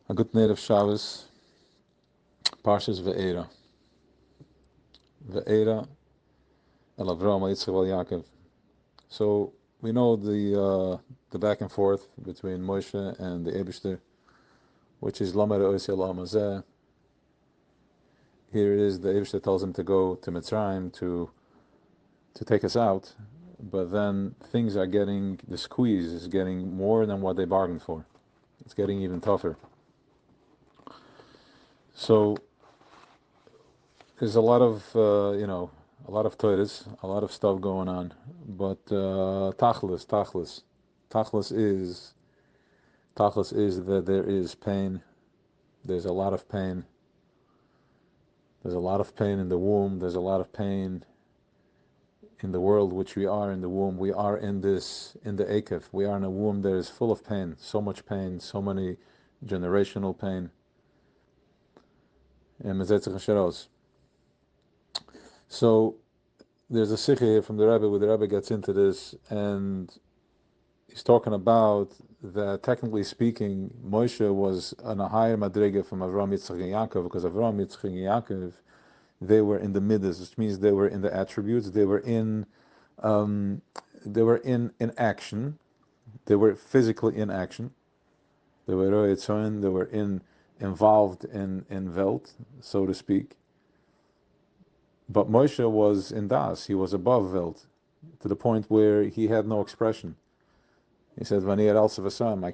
A good night of Shabbos, Parshas Ve'era. Ve'era el Avram Yitzchak el Yaakov. So we know the back and forth between Moshe and the Eibishter, which is Lamed Oisei L'Hamazeh. Here it is, the Eibishter tells him to go to Mitzrayim to take us out, but then things are getting, the squeeze is getting more than what they bargained for. It's getting even tougher. So there's a lot of, a lot of Torahs, a lot of stuff going on, but Tachlis is that there is pain. There's a lot of pain. There's a lot of pain in the womb. There's a lot of pain in the world which we are in the womb. We are in the Akev. We are in a womb that is full of pain. So much pain, so many generational pain. So there's a sikha here from the Rebbe where the Rebbe gets into this, and he's talking about that, technically speaking, Moshe was on a higher madrega from Avram, Yitzchak, and Yaakov, because Avram, Yitzchak, and Yaakov, they were in the midas, which means they were in the attributes, they were in action, they were physically in action, they were roetzoin, they were involved in Welt, so to speak. But Moshe was in Das, he was above Welt, to the point where he had no expression. He said, "Vanir al Savasam, I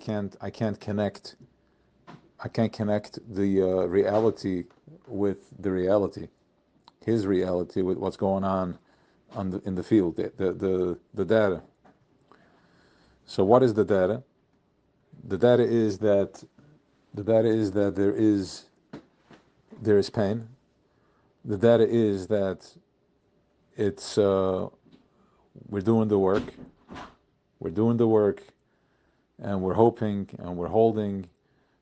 can't connect the reality with the reality, his reality with what's going on in the field, the data." So what is the data? The data is that there is pain. The data is that it's we're doing the work. We're doing the work, and we're hoping, and we're holding,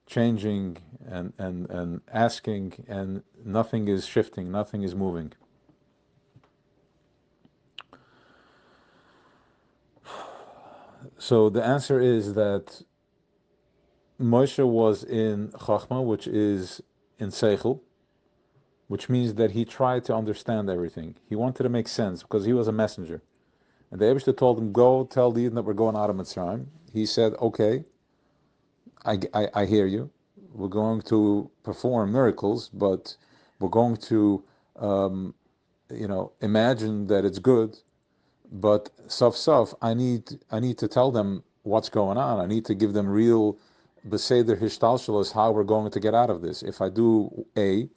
changing, and asking, and nothing is shifting, nothing is moving. So the answer is that Moshe was in Chachma, which is in Seichel, which means that he tried to understand everything. He wanted to make sense, because he was a messenger. And the Eibishter told him, go tell the Yidden that we're going out of Mitzrayim. He said, okay, I hear you. We're going to perform miracles, but we're going to, imagine that it's good. But I need to tell them what's going on. I need to give them real beseder hishtalshalos, how we're going to get out of this. If I do A,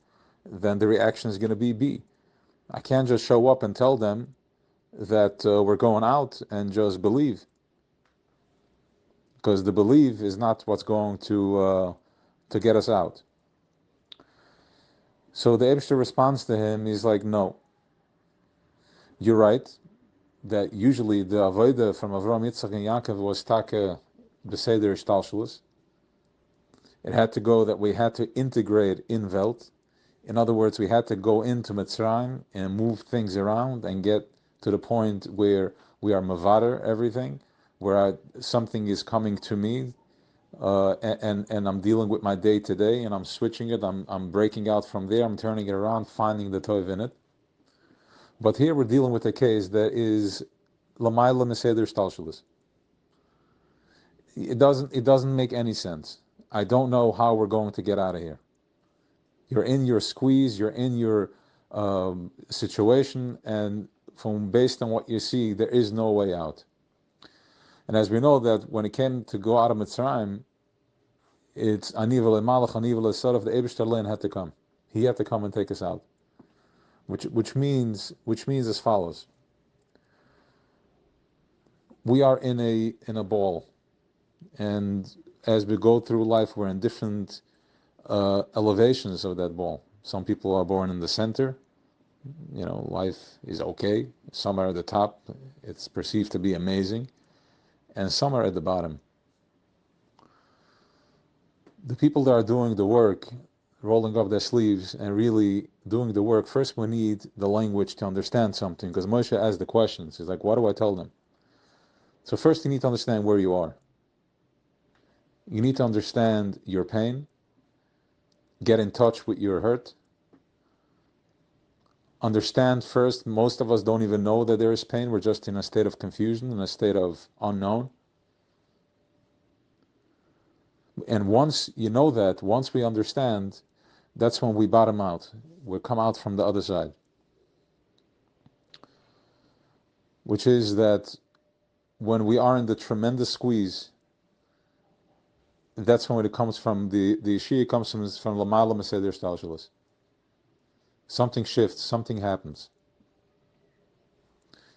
then the reaction is going to be B. I can't just show up and tell them that we're going out and just believe, because the believe is not what's going to get us out. So the Eibishter responds to him. He's like, no, you're right that usually the avodah from Avram, Yitzchak, and Yaakov was take beseder shtalshalos. It had to go that we had to integrate in Welt. In other words, we had to go into Mitzrayim and move things around and get to the point where we are mavader everything, where something is coming to me, and I'm dealing with my day to day, and I'm switching it, I'm breaking out from there, I'm turning it around, finding the tov in it. But here we're dealing with a case that is lamayla meseder shtalshalos. It doesn't make any sense. I don't know how we're going to get out of here. You're in your squeeze, you're in your situation, and based on what you see, there is no way out. And as we know that when it came to go out of Mitzrayim, it's Anivel and Malach, Anivel and Sort of the Eibishter Lein had to come. He had to come and take us out. Which means as follows. We are in a ball, and as we go through life, we're in different elevations of that ball. Some people are born in the center. Life is okay. Some are at the top. It's perceived to be amazing. And some are at the bottom. The people that are doing the work, rolling up their sleeves and really doing the work, first we need the language to understand something, because Moshe asked the questions. He's like, what do I tell them? So first you need to understand where you are. You need to understand your pain. get in touch with your hurt. Understand first, most of us don't even know that there is pain. We're just in a state of confusion, in a state of unknown. And once you know that, once we understand, that's when we bottom out. We come out from the other side. Which is that when we are in the tremendous squeeze, that's when it comes from, the Yeshia comes from Lamala Meseder Stalshalas. Something shifts, something happens.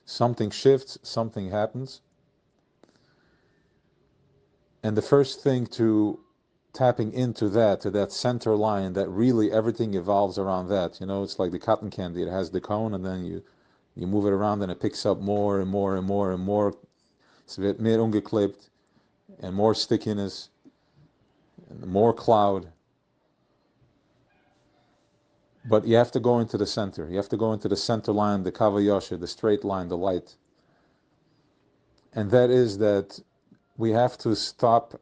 Something shifts, something happens. And the first thing to tapping into that, to that center line, that really everything evolves around that. It's like the cotton candy. It has the cone, and then you move it around, and it picks up more and more and more and more. Es wird mehr ungeklebt, and more stickiness, and more cloud. But you have to go into the center. You have to go into the center line, the kavayasha, the straight line, the light. And that is that we have to stop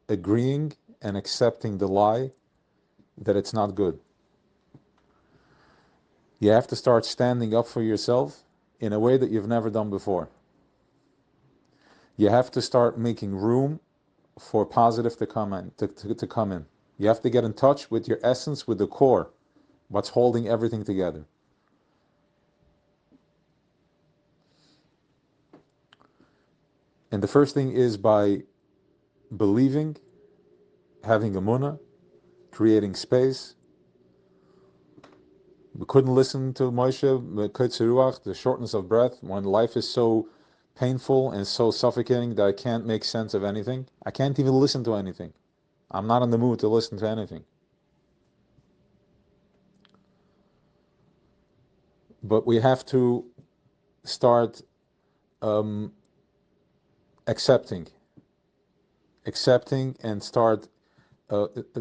agreeing and accepting the lie that it's not good. You have to start standing up for yourself in a way that you've never done before. You have to start making room for positive to come in. To come in. You have to get in touch with your essence, with the core, what's holding everything together. And the first thing is by believing, having emunah, creating space. We couldn't listen to Moshe, the shortness of breath, when life is so painful and so suffocating that I can't make sense of anything. I can't even listen to anything. I'm not in the mood to listen to anything. But we have to start accepting and start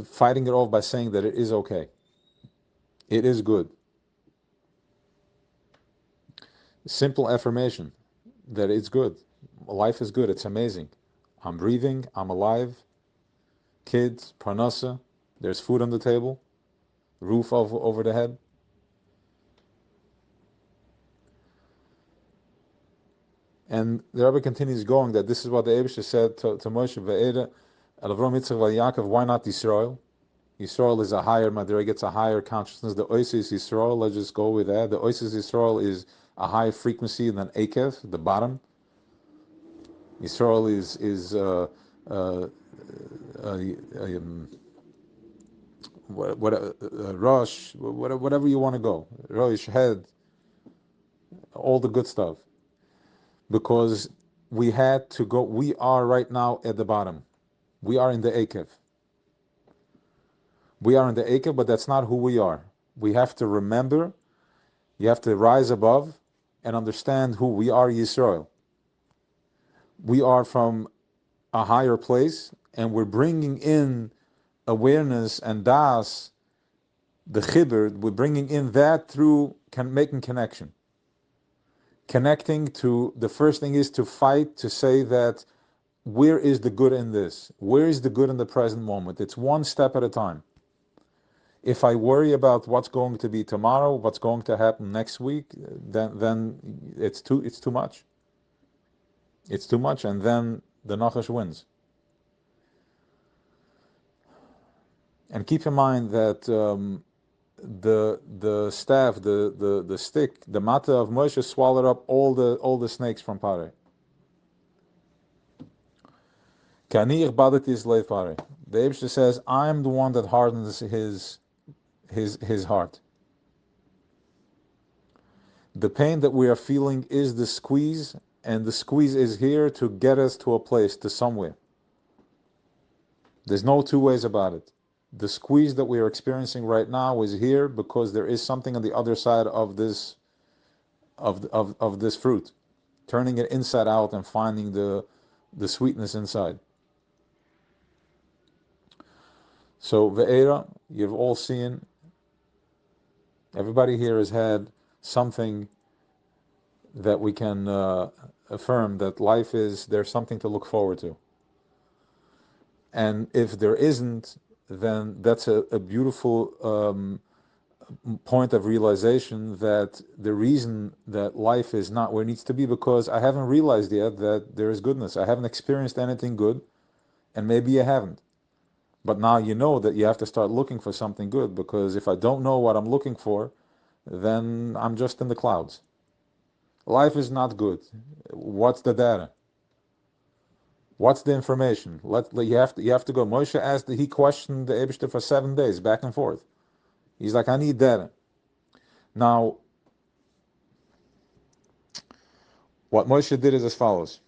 fighting it off by saying that it is okay. It is good. Simple affirmation that it's good. Life is good. It's amazing. I'm breathing. I'm alive. Kids, parnasa. There's food on the table. Roof over the head. And the Rebbe continues going that this is what the Eibusha said to Moshe, Ve'era, Avram, Yitzchak, Yaakov, why not Yisrael? Yisrael is a higher madrega, it's a higher consciousness. The Oasis Yisrael, let's just go with that. The Oasis Yisrael is a higher frequency than Akev, the bottom. Yisrael is Rosh, whatever you want to go. Rosh, head, all the good stuff. Because we had to go, we are right now at the bottom. We are in the Akev. We are in the Akev, but that's not who we are. We have to remember, you have to rise above and understand who we are, Yisrael. We are from a higher place, and we're bringing in awareness and das, the chibur, we're bringing in that through making connection. Connecting to, the first thing is to fight, to say that, where is the good in this? Where is the good in the present moment? It's one step at a time. If I worry about what's going to be tomorrow, what's going to happen next week, then it's too much. It's too much, and then the nachash wins. And keep in mind that the staff, the stick, the mata of Moshe swallowed up all the snakes from Pare. Kani ichbadati slave Pare. The Eibusha says, I'm the one that hardens his heart. The pain that we are feeling is the squeeze, and the squeeze is here to get us to a place, to somewhere. There's no two ways about it. The squeeze that we are experiencing right now is here because there is something on the other side of this of this fruit, turning it inside out and finding the sweetness inside. So Ve'era, you've all seen, everybody here has had something that we can affirm that life is, there's something to look forward to. And if there isn't, then that's a beautiful point of realization that the reason that life is not where it needs to be, because I haven't realized yet that there is goodness. I haven't experienced anything good, and maybe you haven't. But now you know that you have to start looking for something good, because if I don't know what I'm looking for, then I'm just in the clouds. Life is not good. What's the data? What's the information? You have to go. Moshe asked, he questioned the Eibishter for 7 days, back and forth. He's like, I need data. Now, what Moshe did is as follows.